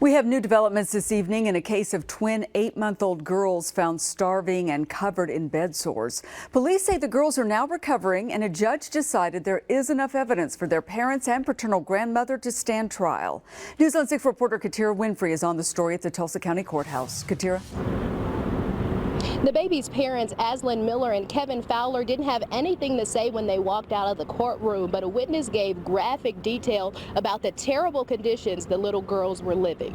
We have new developments this evening in a case of twin 8-month-old girls found starving and covered in bed sores. Police say the girls are now recovering, and a judge decided there is enough evidence for their parents and paternal grandmother to stand trial. News on 6 reporter Katira Winfrey is on the story at the Tulsa County Courthouse. Katira? The baby's parents, Ashlyn Miller and Kevin Fowler, didn't have anything to say when they walked out of the courtroom, but a witness gave graphic detail about the terrible conditions the little girls were living.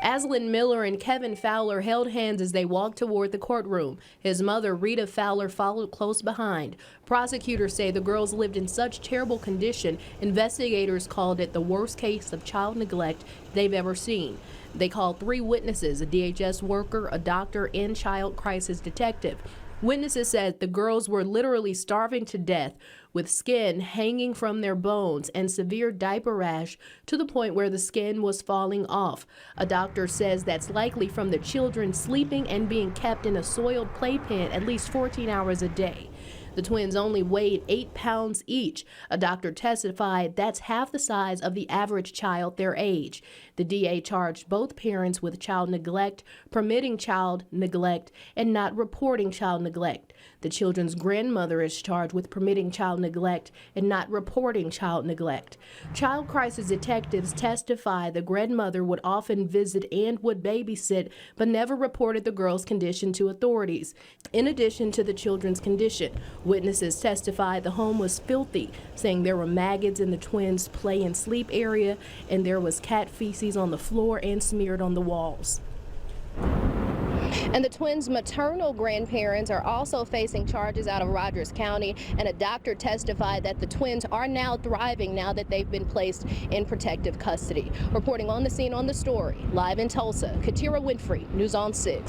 Ashlyn Miller and Kevin Fowler held hands as they walked toward the courtroom. His mother, Rita Fowler, followed close behind. Prosecutors say the girls lived in such terrible condition, investigators called it the worst case of child neglect they've ever seen. They called 3 witnesses, a DHS worker, a doctor, and child crisis detective. Witnesses said the girls were literally starving to death, with skin hanging from their bones and severe diaper rash to the point where the skin was falling off. A doctor says that's likely from the children sleeping and being kept in a soiled playpen at least 14 hours a day. The twins only weighed 8 pounds each. A doctor testified that's half the size of the average child their age. The DA charged both parents with child neglect, permitting child neglect, and not reporting child neglect. The children's grandmother is charged with permitting child neglect and not reporting child neglect. Child crisis detectives testify the grandmother would often visit and would babysit, but never reported the girls' condition to authorities. In addition to the children's condition, witnesses testified the home was filthy, saying there were maggots in the twins' play and sleep area, and there was cat feces on the floor and smeared on the walls. And the twins' maternal grandparents are also facing charges out of Rogers County, and a doctor testified that the twins are now thriving now that they've been placed in protective custody. Reporting on the scene on the story, live in Tulsa, Katira Winfrey, News on 6.